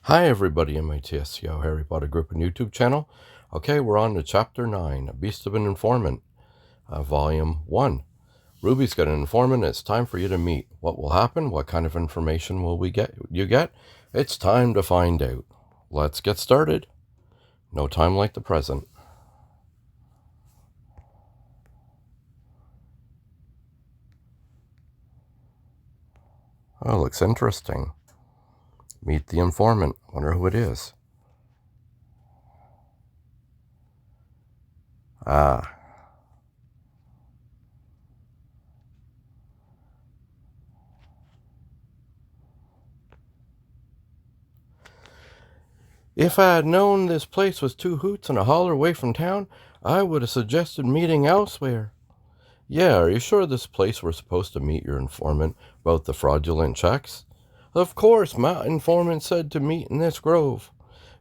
Hi everybody in my TSCO Harry Potter group and YouTube channel. Okay, we're on to Chapter 9, A Beast of an Informant, Volume 1. Ruby's got an informant. It's time for you to meet. What will happen? What kind of information will you get? It's time to find out. Let's get started. No time like the present. Oh, looks interesting. Meet the informant. Wonder who it is. Ah. If I had known this place was 2 hoots and a holler away from town, I would have suggested meeting elsewhere. Yeah, are you sure this place we're supposed to meet your informant about the fraudulent checks? Of course, my informant said to meet in this grove.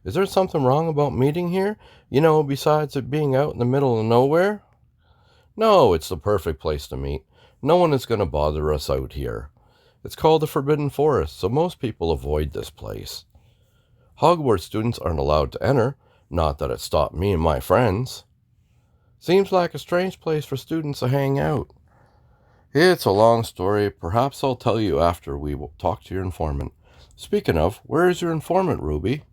Is there something wrong about meeting here? Besides it being out in the middle of nowhere? No, it's the perfect place to meet. No one is going to bother us out here. It's called the Forbidden Forest, so most people avoid this place. Hogwarts students aren't allowed to enter, not that it stopped me and my friends. Seems like a strange place for students to hang out. It's a long story. Perhaps I'll tell you after we talk to your informant. Speaking of, where is your informant, Ruby?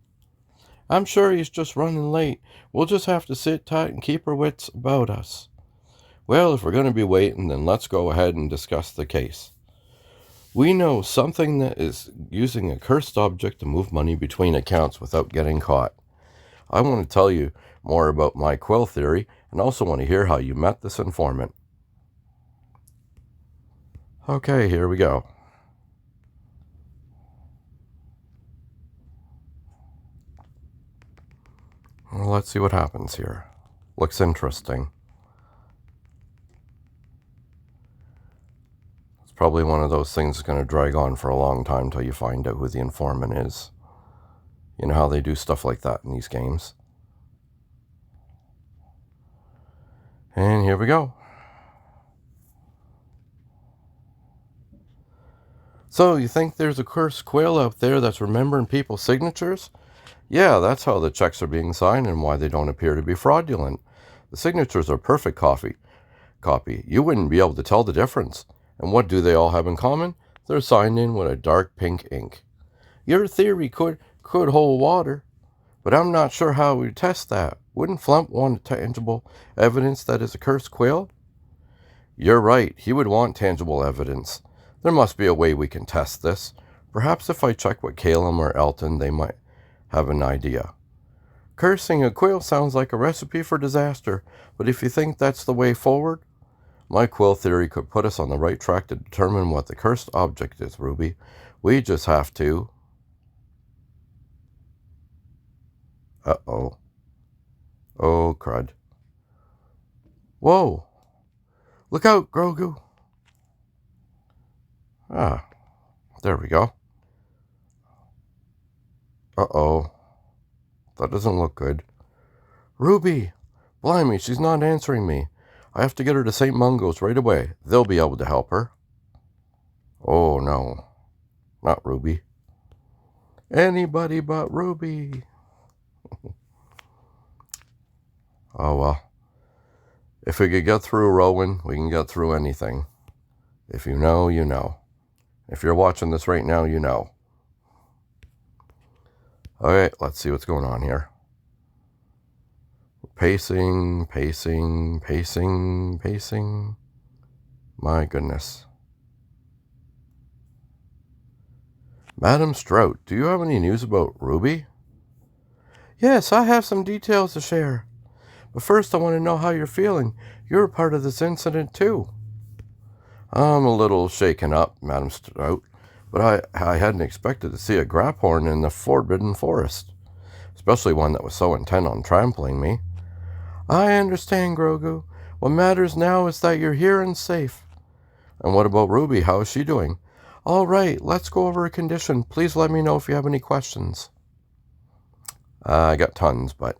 I'm sure he's just running late. We'll just have to sit tight and keep our wits about us. Well, if we're going to be waiting, then let's go ahead and discuss the case. We know something that is using a cursed object to move money between accounts without getting caught. I want to tell you more about my quill theory and also want to hear how you met this informant. Okay, here we go. Well, let's see what happens here. Looks interesting. It's probably one of those things that's going to drag on for a long time until you find out who the informant is. You know how they do stuff like that in these games. And here we go. So, you think there's a cursed quill out there that's remembering people's signatures? Yeah, that's how the checks are being signed and why they don't appear to be fraudulent. The signatures are perfect copy. You wouldn't be able to tell the difference. And what do they all have in common? They're signed in with a dark pink ink. Your theory could hold water, but I'm not sure how we test that. Wouldn't Flump want tangible evidence that is a cursed quill? You're right, he would want tangible evidence. There must be a way we can test this. Perhaps if I check with Calum or Elton, they might have an idea. Cursing a quill sounds like a recipe for disaster, but if you think that's the way forward, my quill theory could put us on the right track to determine what the cursed object is, Ruby. We just have to... Uh-oh. Oh, crud. Whoa! Look out, Grogu! Ah, there we go. Uh-oh. That doesn't look good. Ruby! Blimey, she's not answering me. I have to get her to St. Mungo's right away. They'll be able to help her. Oh, no. Not Ruby. Anybody but Ruby. Oh, well. If we could get through Rowan, we can get through anything. If you know, you know. If you're watching this right now, you know. Alright, let's see what's going on here. Pacing. My goodness. Madam Strout, do you have any news about Ruby? Yes, I have some details to share. But first I want to know how you're feeling. You're a part of this incident too. I'm a little shaken up, Madam Strout, but I hadn't expected to see a Graphorn in the Forbidden Forest, especially one that was so intent on trampling me. I understand, Grogu. What matters now is that you're here and safe. And what about Ruby? How is she doing? All right, let's go over her condition. Please let me know if you have any questions. I got tons, but,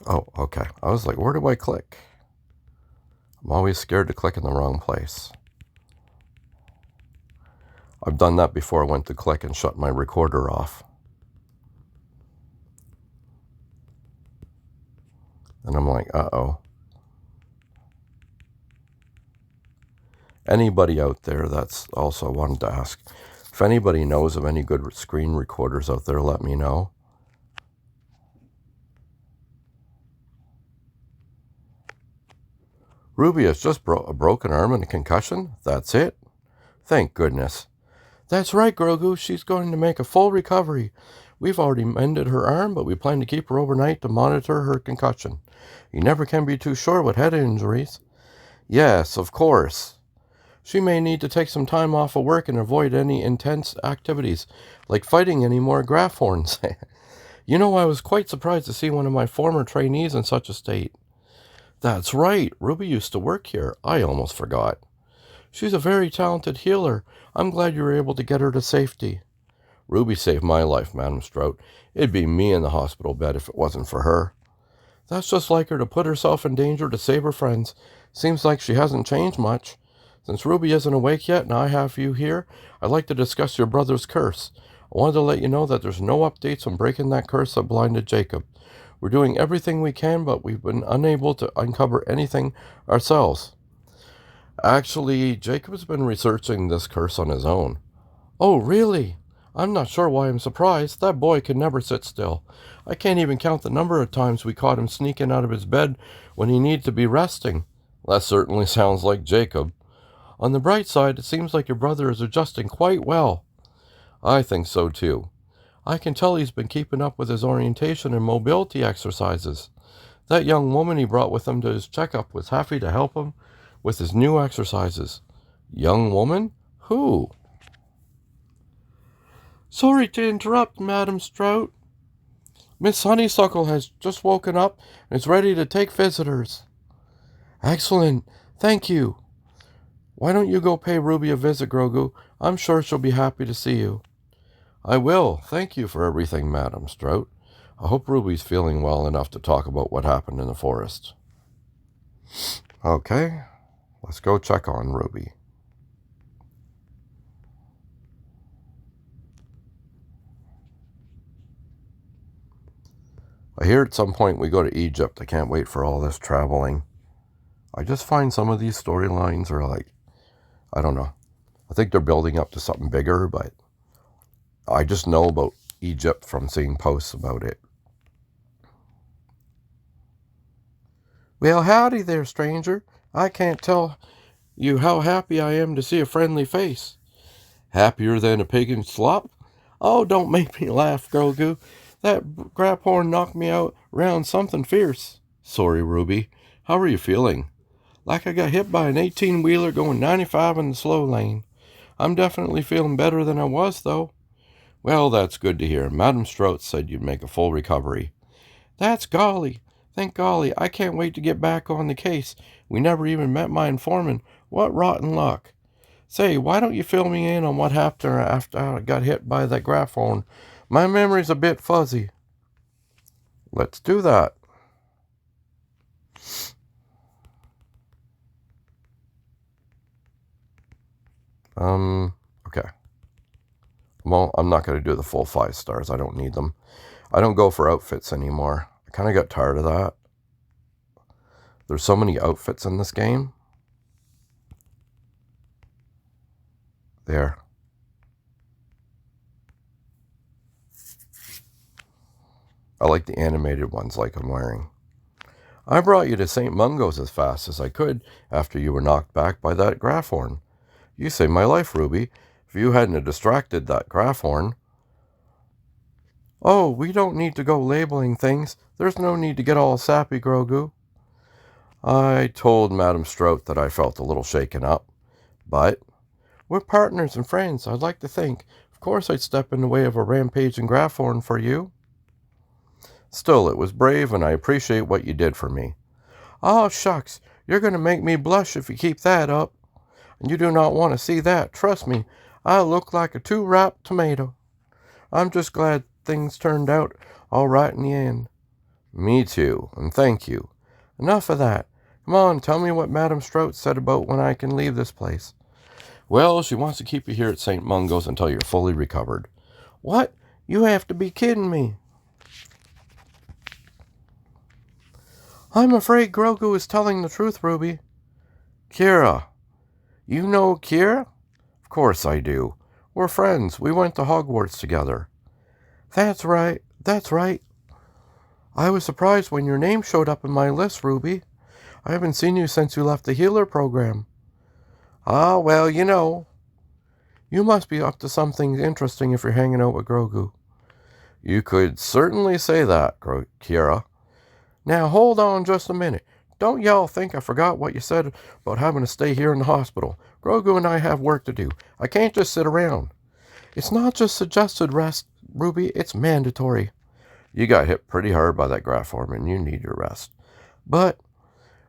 Oh, okay. I was like, where do I click? I'm always scared to click in the wrong place. I've done that before. I went to click and shut my recorder off. And I'm like, uh-oh. Anybody out there, that's also wanted to ask. If anybody knows of any good screen recorders out there, let me know. Ruby has just a broken arm and a concussion? That's it? Thank goodness. That's right, Grogu. She's going to make a full recovery. We've already mended her arm, but we plan to keep her overnight to monitor her concussion. You never can be too sure with head injuries. Yes, of course. She may need to take some time off of work and avoid any intense activities, like fighting any more graph horns. You know, I was quite surprised to see one of my former trainees in such a state. That's right. Ruby used to work here. I almost forgot. She's a very talented healer. I'm glad you were able to get her to safety. Ruby saved my life, Madam Strout. It'd be me in the hospital bed if it wasn't for her. That's just like her to put herself in danger to save her friends. Seems like she hasn't changed much. Since Ruby isn't awake yet and I have you here, I'd like to discuss your brother's curse. I wanted to let you know that there's no updates on breaking that curse that blinded Jacob. We're doing everything we can, but we've been unable to uncover anything ourselves. Actually, Jacob's been researching this curse on his own. Oh, really? I'm not sure why I'm surprised. That boy can never sit still. I can't even count the number of times we caught him sneaking out of his bed when he needed to be resting. That certainly sounds like Jacob. On the bright side, it seems like your brother is adjusting quite well. I think so too. I can tell he's been keeping up with his orientation and mobility exercises. That young woman he brought with him to his checkup was happy to help him with his new exercises. Young woman? Who? Sorry to interrupt, Madam Strout. Miss Honeysuckle has just woken up and is ready to take visitors. Excellent. Thank you. Why don't you go pay Ruby a visit, Grogu? I'm sure she'll be happy to see you. I will. Thank you for everything, Madam Strout. I hope Ruby's feeling well enough to talk about what happened in the forest. Okay, let's go check on Ruby. I hear at some point we go to Egypt. I can't wait for all this traveling. I just find some of these storylines are like, I don't know. I think they're building up to something bigger, but I just know about Egypt from seeing posts about it. Well, howdy there, stranger. I can't tell you how happy I am to see a friendly face. Happier than a pig in slop? Oh, don't make me laugh, Grogu. That graphorn knocked me out round something fierce. Sorry, Ruby. How are you feeling? Like I got hit by an 18-wheeler going 95 in the slow lane. I'm definitely feeling better than I was, though. Well, that's good to hear. Madam Strout said you'd make a full recovery. That's golly. Thank golly. I can't wait to get back on the case. We never even met my informant. What rotten luck. Say, why don't you fill me in on what happened after I got hit by that graphorn? My memory's a bit fuzzy. Let's do that. Okay. Well, I'm not going to do the full 5 stars. I don't need them. I don't go for outfits anymore. I kind of got tired of that. There's so many outfits in this game. There. I like the animated ones like I'm wearing. I brought you to St. Mungo's as fast as I could after you were knocked back by that graphorn. You saved my life, Ruby. If you hadn't distracted that graphorn. Oh, we don't need to go labeling things. There's no need to get all sappy, Grogu. I told Madam Strout that I felt a little shaken up. But we're partners and friends, I'd like to think. Of course I'd step in the way of a rampaging graphorn for you. Still, it was brave, and I appreciate what you did for me. Oh, shucks, you're going to make me blush if you keep that up. And you do not want to see that. Trust me, I look like a too-ripe tomato. I'm just glad things turned out all right in the end. Me too, and thank you. Enough of that. Come on, tell me what Madame Strout said about when I can leave this place. Well, she wants to keep you here at St. Mungo's until you're fully recovered. What? You have to be kidding me. I'm afraid Grogu is telling the truth, Ruby. Kira. You know Kira? Of course I do. We're friends. We went to Hogwarts together. That's right. That's right. I was surprised when your name showed up in my list, Ruby. I haven't seen you since you left the healer program. Ah, well, you know. You must be up to something interesting if you're hanging out with Grogu. You could certainly say that, Kira. Now, hold on just a minute. Don't y'all think I forgot what you said about having to stay here in the hospital. Grogu and I have work to do. I can't just sit around. It's not just suggested rest, Ruby. It's mandatory. You got hit pretty hard by that Graph-Orm and you need your rest. But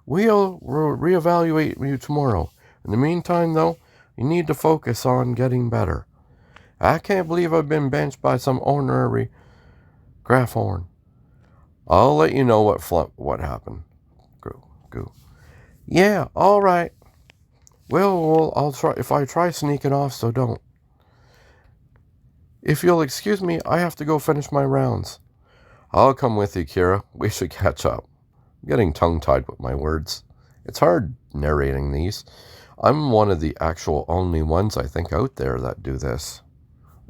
we'll reevaluate you tomorrow. In the meantime, though, you need to focus on getting better. I can't believe I've been benched by some honorary Graph-Orm. I'll let you know what happened. Goo. Yeah, all right. Well, I'll try. If I try sneaking off, so don't. If you'll excuse me, I have to go finish my rounds. I'll come with you, Kira. We should catch up. I'm getting tongue-tied with my words. It's hard narrating these. I'm one of the actual only ones I think out there that do this.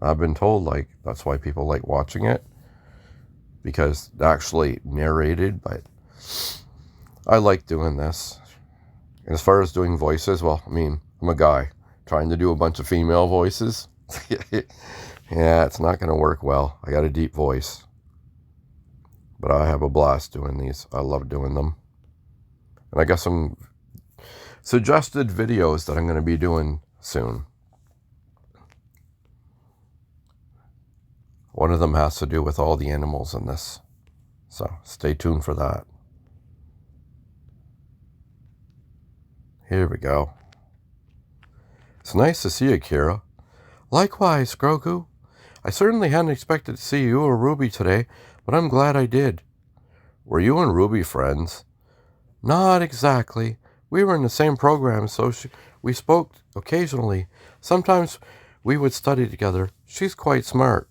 I've been told that's why people like watching it, because it's actually narrated, but I like doing this. And as far as doing voices, well, I mean, I'm a guy trying to do a bunch of female voices. Yeah, it's not going to work well. I got a deep voice. But I have a blast doing these. I love doing them. And I got some suggested videos that I'm going to be doing soon. One of them has to do with all the animals in this. So stay tuned for that. Here we go. It's nice to see you, Kira. Likewise, Grogu. I certainly hadn't expected to see you or Ruby today, but I'm glad I did. Were you and Ruby friends? Not exactly. We were in the same program, so we spoke occasionally. Sometimes we would study together. She's quite smart.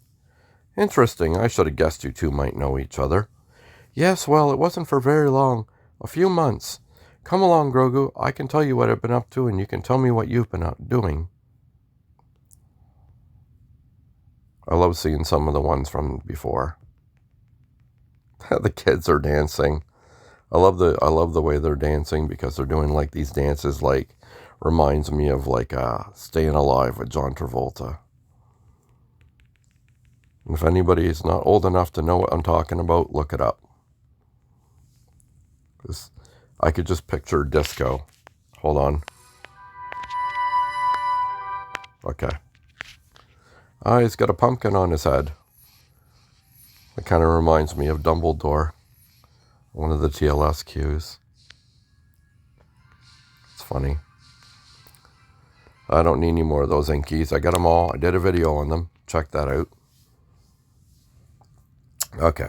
Interesting. I should have guessed you two might know each other. Yes, well, it wasn't for very long. A few months. Come along, Grogu. I can tell you what I've been up to, and you can tell me what you've been doing. I love seeing some of the ones from before. The kids are dancing. I love the way they're dancing because they're doing these dances reminds me of Staying Alive with John Travolta. And if anybody is not old enough to know what I'm talking about, look it up. Because I could just picture disco. Hold on. Okay. He's got a pumpkin on his head. It kind of reminds me of Dumbledore. One of the TLS cues. It's funny. I don't need any more of those inkies. I got them all. I did a video on them. Check that out. Okay.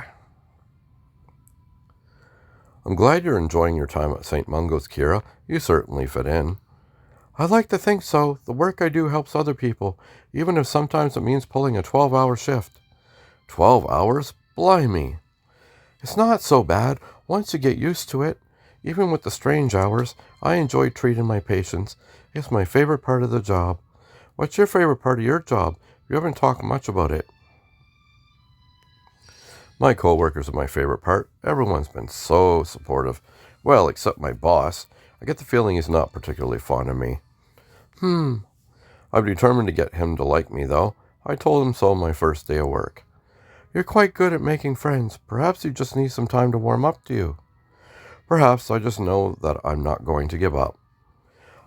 I'm glad you're enjoying your time at St. Mungo's, Kira. You certainly fit in. I'd like to think so. The work I do helps other people, even if sometimes it means pulling a 12-hour shift. 12 hours? Blimey. It's not so bad once you get used to it. Even with the strange hours, I enjoy treating my patients. It's my favorite part of the job. What's your favorite part of your job? You haven't talked much about it. My co-workers are my favorite part. Everyone's been so supportive. Well, except my boss. I get the feeling he's not particularly fond of me. I'm determined to get him to like me, though. I told him so my first day of work. You're quite good at making friends. Perhaps you just need some time to warm up to you. Perhaps I just know that I'm not going to give up.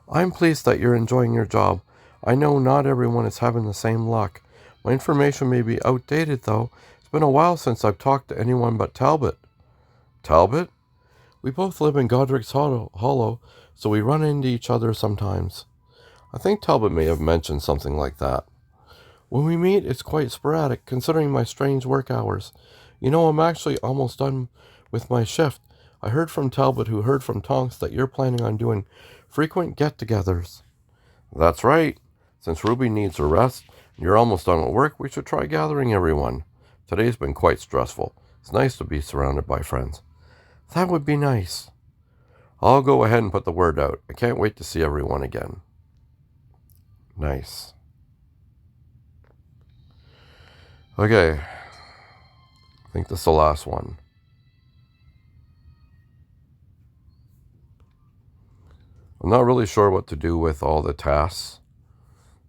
I'm pleased that you're enjoying your job. I know not everyone is having the same luck. My information may be outdated, though. It's been a while since I've talked to anyone but Talbot. Talbot? We both live in Godric's Hollow, so we run into each other sometimes. I think Talbot may have mentioned something like that. When we meet, it's quite sporadic, considering my strange work hours. You know, I'm actually almost done with my shift. I heard from Talbot, who heard from Tonks, that you're planning on doing frequent get-togethers. That's right. Since Ruby needs a rest and you're almost done with work, we should try gathering everyone. Today's been quite stressful. It's nice to be surrounded by friends. That would be nice. I'll go ahead and put the word out. I can't wait to see everyone again. Nice. Okay. I think this is the last one. I'm not really sure what to do with all the tasks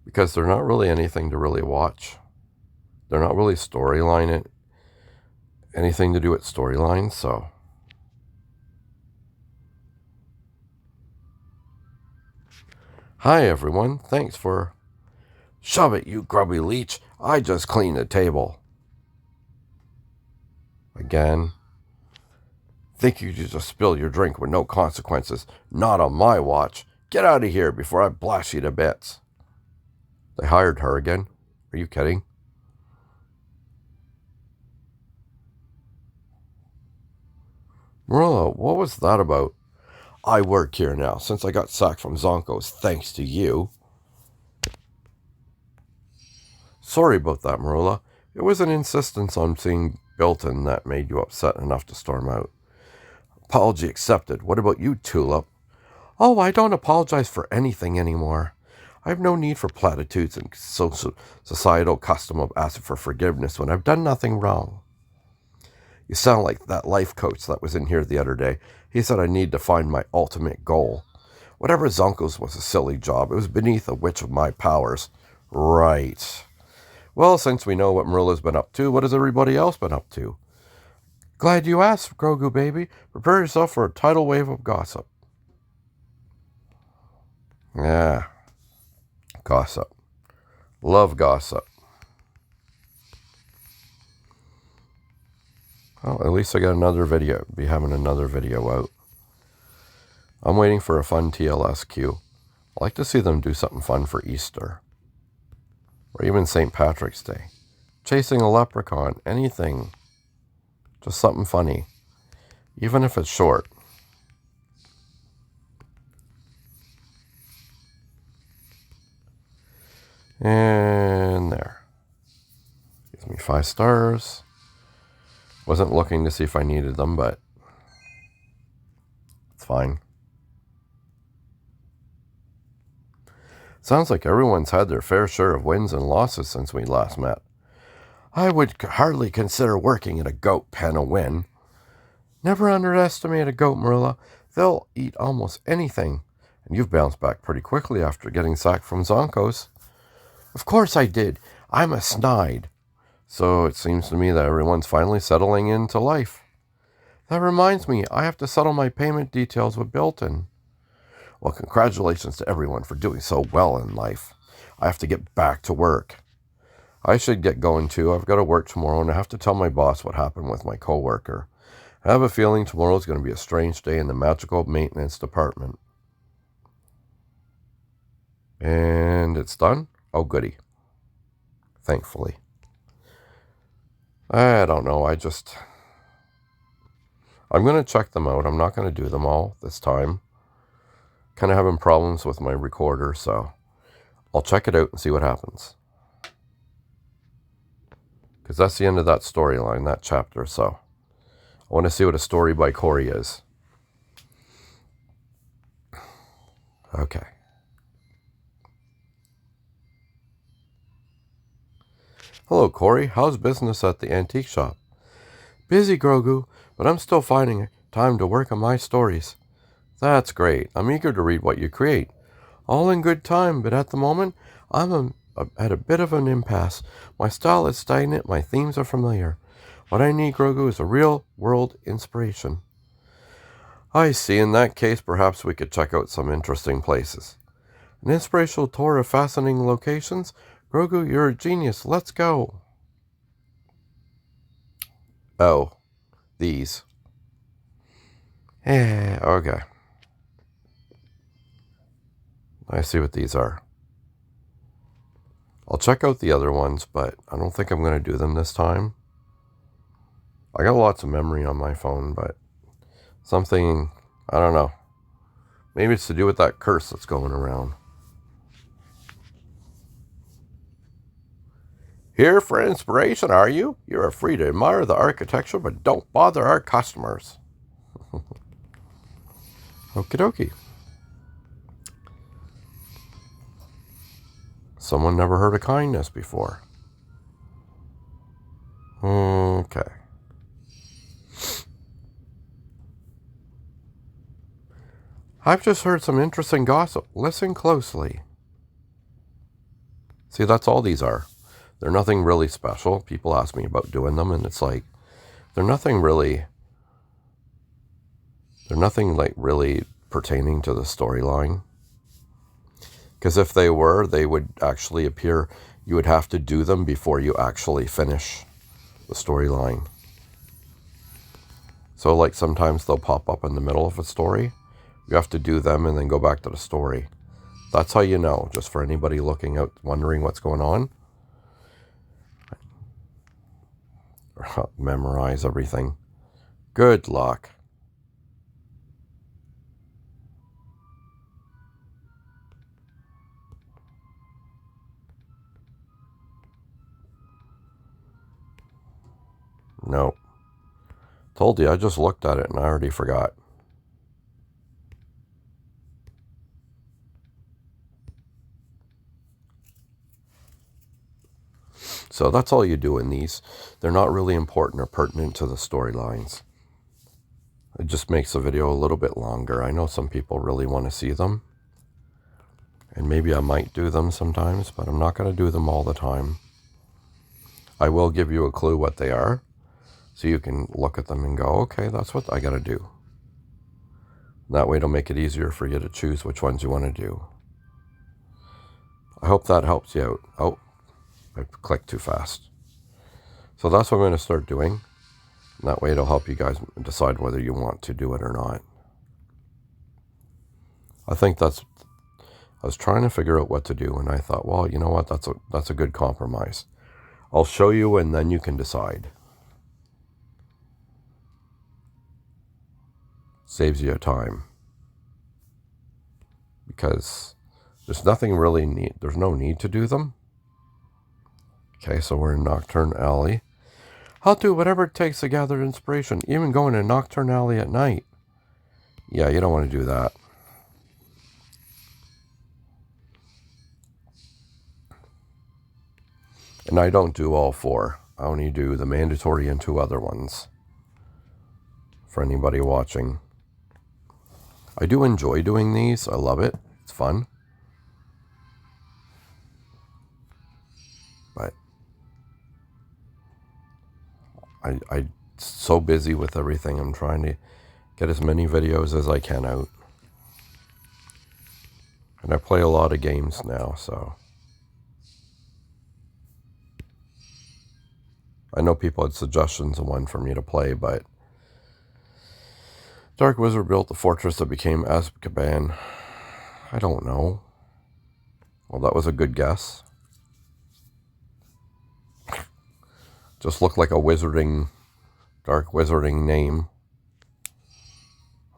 because they're not really anything to really watch. They're not really anything to do with storylines, so. Hi everyone, thanks for... Shove it, you grubby leech. I just cleaned the table. Again. Think you could just spill your drink with no consequences. Not on my watch. Get out of here before I blast you to bits. They hired her again? Are you kidding? Marilla, what was that about? I work here now, since I got sacked from Zonko's, thanks to you. Sorry about that, Marilla. It was an insistence on seeing Bilton that made you upset enough to storm out. Apology accepted. What about you, Tulip? Oh, I don't apologize for anything anymore. I have no need for platitudes and societal custom of asking for forgiveness when I've done nothing wrong. You sound like that life coach that was in here the other day. He said I need to find my ultimate goal. Whatever Zonko's was a silly job. It was beneath a witch of my powers. Right. Well, since we know what Marilla's been up to, what has everybody else been up to? Glad you asked, Grogu baby. Prepare yourself for a tidal wave of gossip. Yeah. Gossip. Love gossip. Well, at least I got another video. Be having another video out. I'm waiting for a fun TLS queue. I like to see them do something fun for Easter. Or even St. Patrick's Day. Chasing a leprechaun. Anything. Just something funny. Even if it's short. And there. Gives me 5 stars. Wasn't looking to see if I needed them, but it's fine. Sounds like everyone's had their fair share of wins and losses since we last met. I would hardly consider working in a goat pen a win. Never underestimate a goat, Marilla. They'll eat almost anything. And you've bounced back pretty quickly after getting sacked from Zonko's. Of course I did. I'm a snide. So it seems to me that everyone's finally settling into life. That reminds me, I have to settle my payment details with Bilton. Well, congratulations to everyone for doing so well in life. I have to get back to work. I should get going too. I've got to work tomorrow and I have to tell my boss what happened with my coworker. I have a feeling tomorrow's going to be a strange day in the magical maintenance department. And it's done? Oh, goody. Thankfully. I don't know. I'm going to check them out. I'm not going to do them all this time. Kind of having problems with my recorder, so I'll check it out and see what happens. Because that's the end of that storyline, that chapter, so I want to see what a story by Corey is. Okay. Hello, Corey. How's business at the antique shop? Busy, Grogu, but I'm still finding time to work on my stories. That's great. I'm eager to read what you create. All in good time, but at the moment, I'm at a bit of an impasse. My style is stagnant, my themes are familiar. What I need, Grogu, is a real-world inspiration. I see. In that case, perhaps we could check out some interesting places. An inspirational tour of fascinating locations? Grogu, you're a genius. Let's go. Oh, these. Okay. I see what these are. I'll check out the other ones, but I don't think I'm going to do them this time. I got lots of memory on my phone, but Something, I don't know. Maybe it's to do with that curse that's going around. Here for inspiration, are you? You are free to admire the architecture, but don't bother our customers. Okie dokie. Someone never heard of kindness before. Okay. I've just heard some interesting gossip. Listen closely. See, that's all these are. They're nothing really special. People ask me about doing them, and it's like, they're nothing like really pertaining to the storyline. Because if they were, they would actually appear, you would have to do them before you actually finish the storyline. So like sometimes they'll pop up in the middle of a story. You have to do them and then go back to the story. That's how you know, just for anybody looking out, wondering what's going on. Memorize everything. Good luck. Nope. Told you, I just looked at it and I already forgot. So that's all you do in these. They're not really important or pertinent to the storylines. It just makes the video a little bit longer. I know some people really want to see them. And maybe I might do them sometimes, but I'm not going to do them all the time. I will give you a clue what they are, so you can look at them and go, okay, that's what I got to do. That way it'll make it easier for you to choose which ones you want to do. I hope that helps you out. Oh, I clicked too fast. So that's what I'm going to start doing. And that way it'll help you guys decide whether you want to do it or not. I was trying to figure out what to do, and I thought, well, you know what, that's a good compromise. I'll show you and then you can decide. Saves you time. Because there's nothing really there's no need to do them. Okay, so we're in Nocturne Alley. I'll do whatever it takes to gather inspiration, even going to Nocturne Alley at night. Yeah, you don't want to do that. And I don't do all 4. I only do the mandatory and 2 other ones. For anybody watching. I do enjoy doing these. I love it. It's fun. But I'm so busy with everything. I'm trying to get as many videos as I can out. And I play a lot of games now, so. I know people had suggestions of one for me to play, but Dark Wizard built the fortress that became Azkaban. I don't know. Well, that was a good guess. Just looked like a dark wizarding name.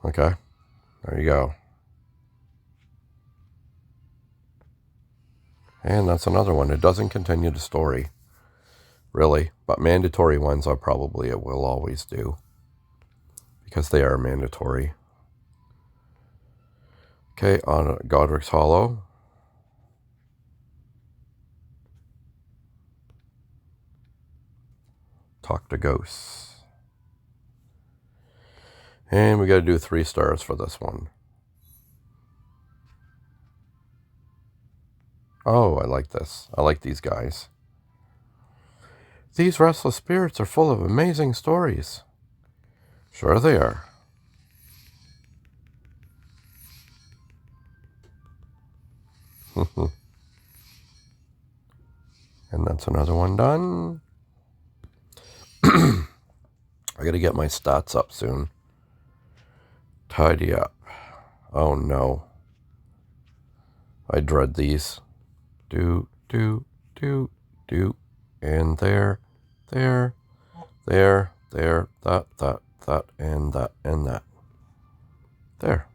Okay, there you go. And that's another one. It doesn't continue the story, really. But mandatory ones I probably will always do. Because they are mandatory. Okay, on Godric's Hollow. Talk to ghosts. And we got to do 3 stars for this one. Oh, I like this. I like these guys. These restless spirits are full of amazing stories. Sure they are. And that's another one done. I gotta get my stats up soon. Tidy up. Oh no. I dread these. Do. And there, that, and that. There.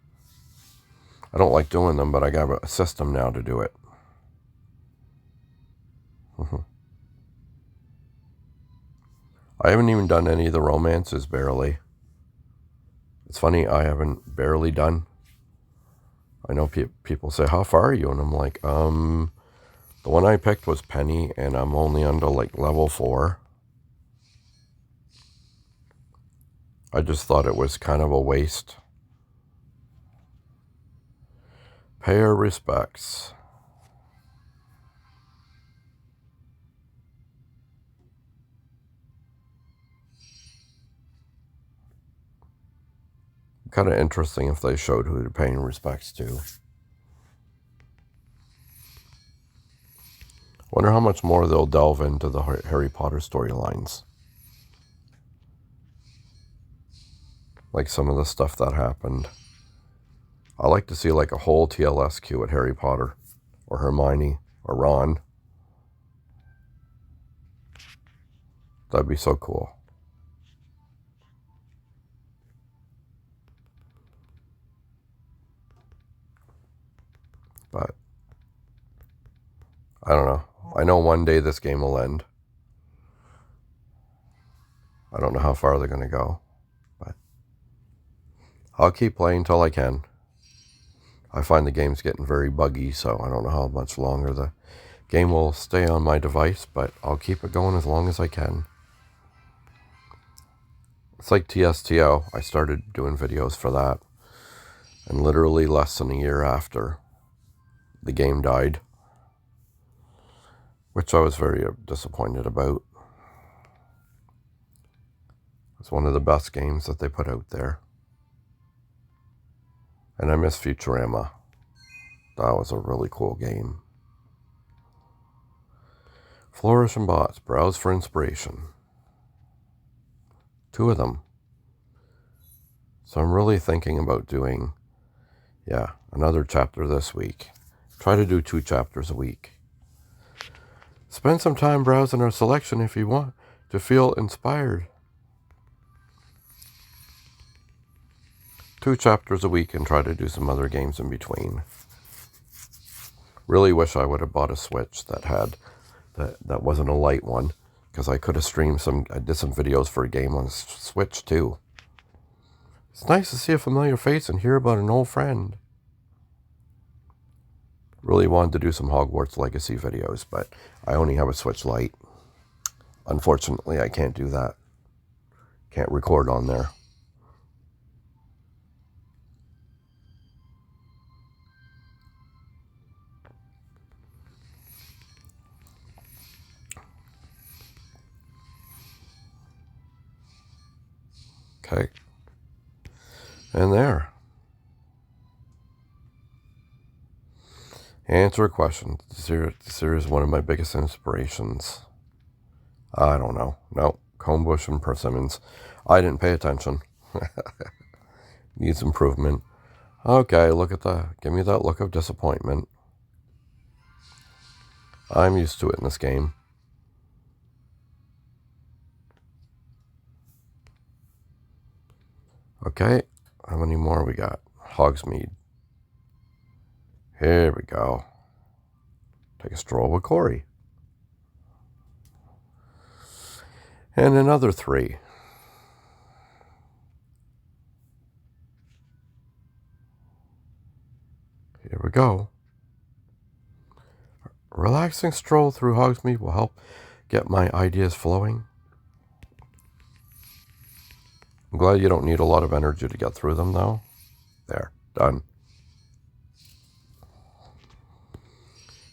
I don't like doing them, but I got a system now to do it. I haven't even done any of the romances, barely. It's funny, I haven't barely done. I know people say, how far are you? And I'm like, the one I picked was Penny, and I'm only on to like level 4. I just thought it was kind of a waste. Pay our respects. Kind of interesting if they showed who they're paying respects to. Wonder how much more they'll delve into the Harry Potter storylines. Like some of the stuff that happened. I like to see like a whole TLS queue at Harry Potter or Hermione or Ron. That'd be so cool. But I don't know. I know one day this game will end. I don't know how far they're going to go. But I'll keep playing till I can. I find the game's getting very buggy, so I don't know how much longer the game will stay on my device, but I'll keep it going as long as I can. It's like TSTO. I started doing videos for that. And literally less than a year after, the game died. Which I was very disappointed about. It's one of the best games that they put out there. And I miss Futurama. That was a really cool game. Flourish and Bots, browse for inspiration. 2 of them. So I'm really thinking about doing, another chapter this week. Try to do 2 chapters a week. Spend some time browsing our selection if you want to feel inspired. 2 chapters a week and try to do some other games in between. Really wish I would have bought a Switch that wasn't a light one, because I could have streamed I did some videos for a game on Switch too. It's nice to see a familiar face and hear about an old friend. Really wanted to do some Hogwarts Legacy videos, but I only have a Switch Lite. Unfortunately, I can't do that. Can't record on there. Okay. And there. Answer a question. This is one of my biggest inspirations. I don't know. No, Conebush and Persimmons. I didn't pay attention. Needs improvement. Okay, give me that look of disappointment. I'm used to it in this game. Okay, how many more we got? Hogsmeade. Here we go. Take a stroll with Corey. And another 3. Here we go. A relaxing stroll through Hogsmeade will help get my ideas flowing. I'm glad you don't need a lot of energy to get through them, though. There, done.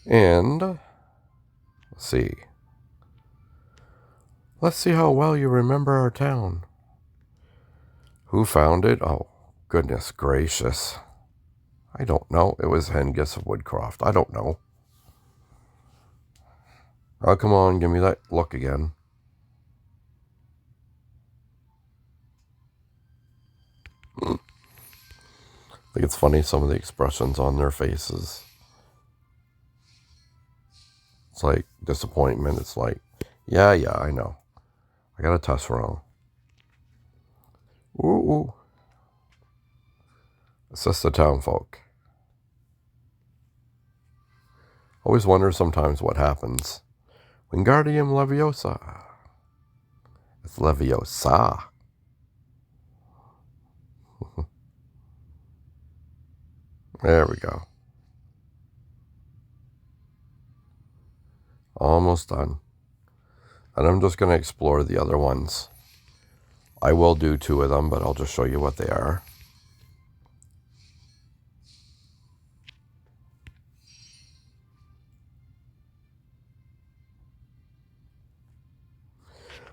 And, let's see. Let's see how well you remember our town. Who found it? Oh, goodness gracious. I don't know. It was Hengist of Woodcroft. I don't know. Oh, come on, give me that look again. I think it's funny, some of the expressions on their faces. It's like disappointment. It's like, yeah, I know. I got a test wrong. Ooh. Assist the townfolk. Always wonder sometimes what happens. Wingardium Leviosa. It's Leviosa. There we go. Almost done. And I'm just going to explore the other ones. I will do 2 of them, but I'll just show you what they are.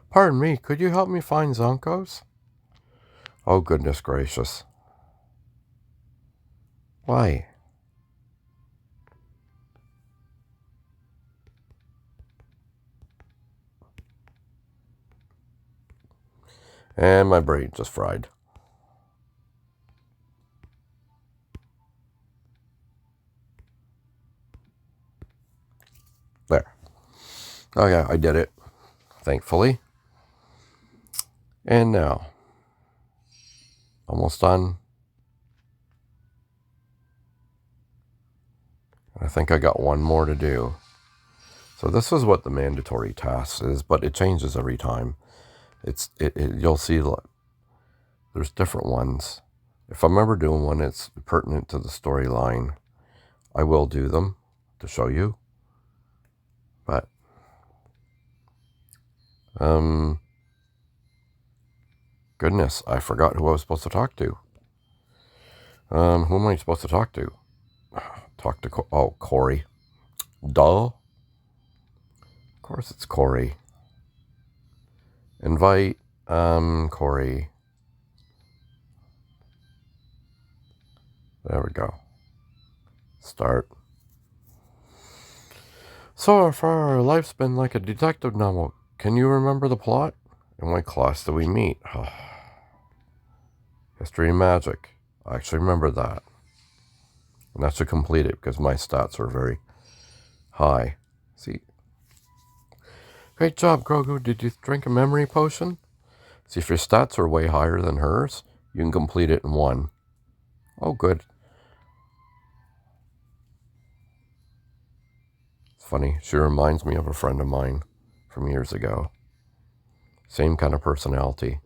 Pardon me, could you help me find Zonkos? Oh, goodness gracious. Why? And my brain just fried. There. Oh yeah, I did it. Thankfully. And now. Almost done. I think I got 1 more to do. So this is what the mandatory task is, but it changes every time. You'll see there's different ones. If I remember doing one that's pertinent to the storyline, I will do them to show you. But goodness, I forgot who I was supposed to talk to. Who am I supposed to talk to? Talk to Corey. Duh. Of course it's Corey. Invite Corey. There we go. Start. So far, life's been like a detective novel. Can you remember the plot? In what class did we meet? History and magic. I actually remember that. And that should complete it because my stats are very high. See? Great job, Grogu. Did you drink a memory potion? See, if your stats are way higher than hers, you can complete it in 1. Oh, good. It's funny. She reminds me of a friend of mine from years ago. Same kind of personality.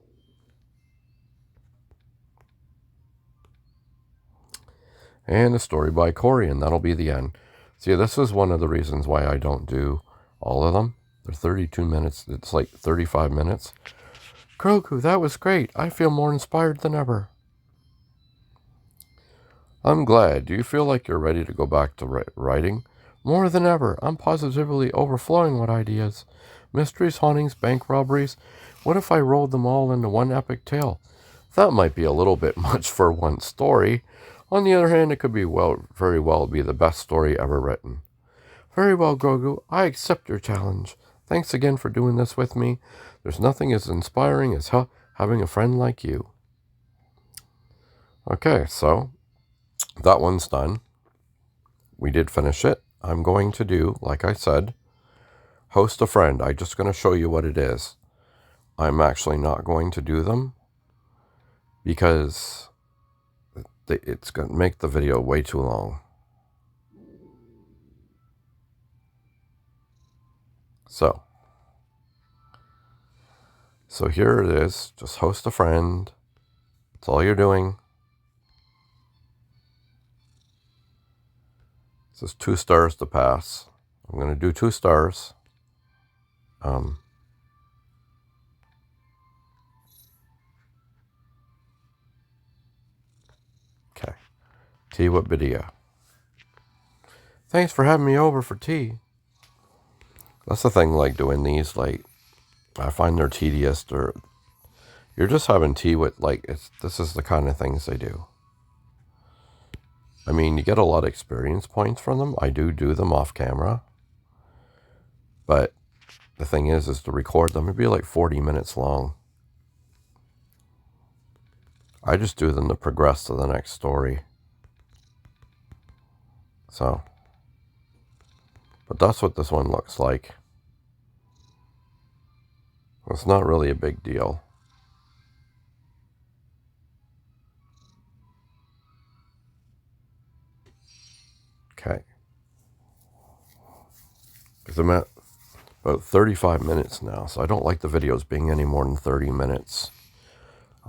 And a story by Corey, and that'll be the end. See, this is one of the reasons why I don't do all of them. They're 32 minutes. It's like 35 minutes. Grogu, that was great. I feel more inspired than ever. I'm glad. Do you feel like you're ready to go back to writing? More than ever. I'm positively overflowing with ideas. Mysteries, hauntings, bank robberies. What if I rolled them all into one epic tale? That might be a little bit much for one story. On the other hand, it could be very well be the best story ever written. Very well, Grogu. I accept your challenge. Thanks again for doing this with me. There's nothing as inspiring as having a friend like you. Okay, so that one's done. We did finish it. I'm going to do, like I said, host a friend. I'm just going to show you what it is. I'm actually not going to do them because it's going to make the video way too long. So here it is. Just host a friend. That's all you're doing. This is 2 stars to pass. I'm going to do 2 stars. Okay. Tea with Bidia. Thanks for having me over for tea. That's the thing, like doing these, like, I find they're tedious. You're just having tea with, like, this is the kind of things they do. I mean, you get a lot of experience points from them. I do them off camera. But the thing is to record them, it'd be like 40 minutes long. I just do them to progress to the next story. So, but that's what this one looks like. It's not really a big deal. Okay. Because I'm at about 35 minutes now, so I don't like the videos being any more than 30 minutes.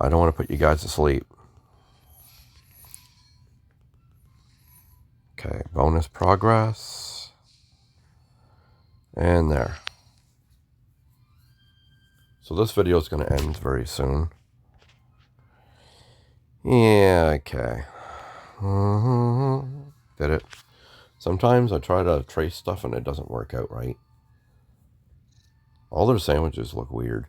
I don't want to put you guys to sleep. Okay, bonus progress. And there. So this video is going to end very soon. Yeah, okay. Did it. Sometimes I try to trace stuff and it doesn't work out right. All their sandwiches look weird.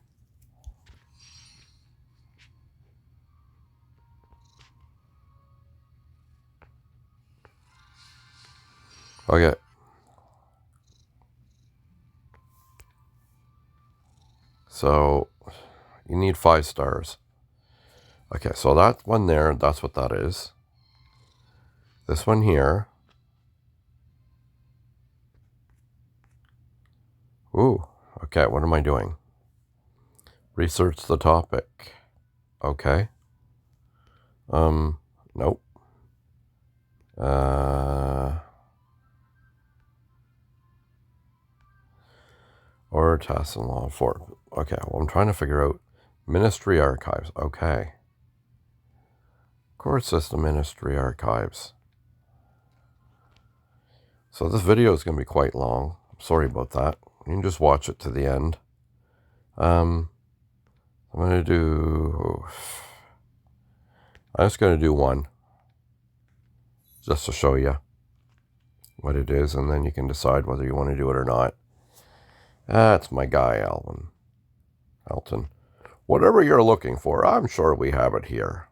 Okay. So, you need 5 stars. Okay, so that one there, that's what that is. This one here. Ooh, okay, what am I doing? Research the topic. Okay. Nope. Or tasks and law for. Okay, well, I'm trying to figure out ministry archives. Okay. Court system ministry archives. So this video is going to be quite long. I'm sorry about that. You can just watch it to the end. I'm just going to do one. Just to show you what it is, and then you can decide whether you want to do it or not. That's my guy, Elton. Whatever you're looking for, I'm sure we have it here.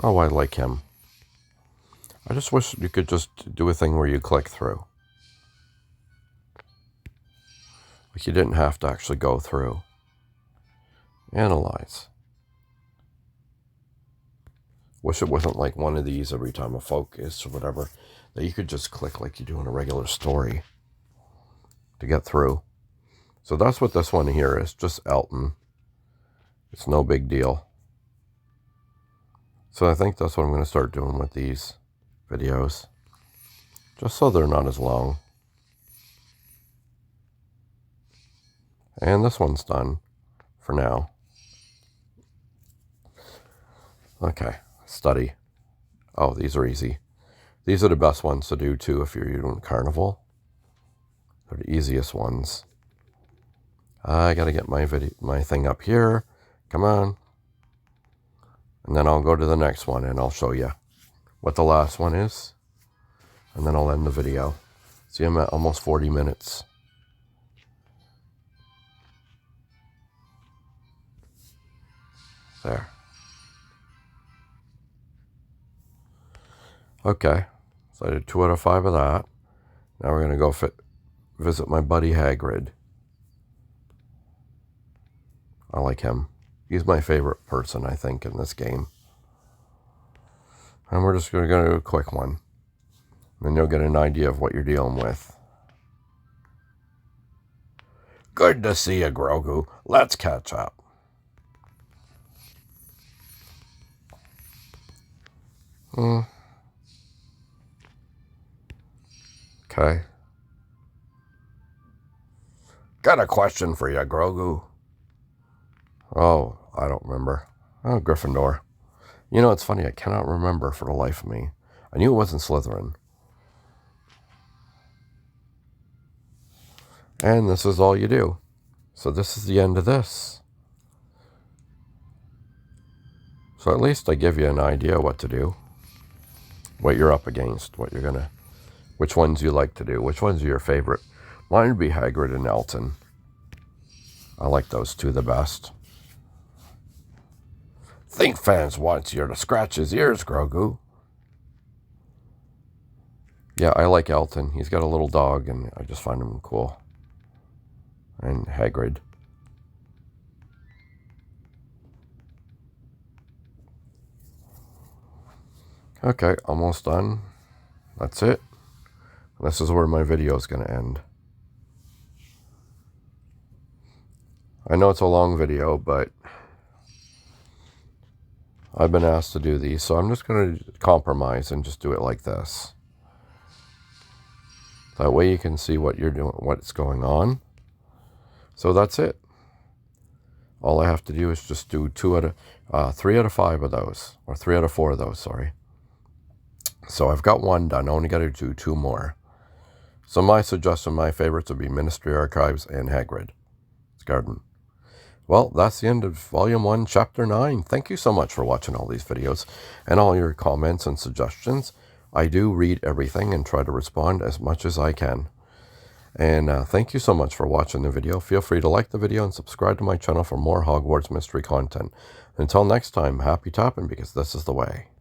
Oh, I like him. I just wish you could just do a thing where you click through. Like you didn't have to actually go through. Analyze. Wish it wasn't like one of these every time a focus or whatever, that you could just click like you do in a regular story to get through. So that's what this one here is, just Elton. It's no big deal. So I think that's what I'm going to start doing with these videos, just so they're not as long. And this one's done for now. Okay, study. Oh, these are easy. These are the best ones to do too if you're doing Carnival. They're the easiest ones. I gotta get my thing up here. Come on. And then I'll go to the next one and I'll show you what the last one is. And then I'll end the video. See, I'm at almost 40 minutes. There. Okay. So I did 2 out of 5 of that. Now we're going to go visit my buddy Hagrid. I like him. He's my favorite person, I think, in this game. And we're just going to go to a quick one. Then you'll get an idea of what you're dealing with. Good to see you, Grogu. Let's catch up. Okay. Got a question for you, Grogu. Oh, I don't remember. Oh, Gryffindor. You know, it's funny. I cannot remember for the life of me. I knew it wasn't Slytherin. And this is all you do. So this is the end of this. So at least I give you an idea what to do. What you're up against. Which ones you like to do. Which ones are your favorite. Mine would be Hagrid and Elton. I like those two the best. Think fans wants you to scratch his ears, Grogu. Yeah, I like Elton. He's got a little dog, and I just find him cool. And Hagrid. Okay, almost done. That's it. This is where my video is going to end. I know it's a long video, but I've been asked to do these, so I'm just going to compromise and just do it like this. That way you can see what you're doing, what's going on. So that's it. All I have to do is just do 3 out of 5 of those, or 3 out of 4 of those, sorry. So I've got one done. I only got to do 2 more. So my suggestion, my favorites would be Ministry Archives and Hagrid's Garden. Well, that's the end of Volume 1, Chapter 9. Thank you so much for watching all these videos and all your comments and suggestions. I do read everything and try to respond as much as I can. And thank you so much for watching the video. Feel free to like the video and subscribe to my channel for more Hogwarts mystery content. Until next time, happy tapping, because this is the way.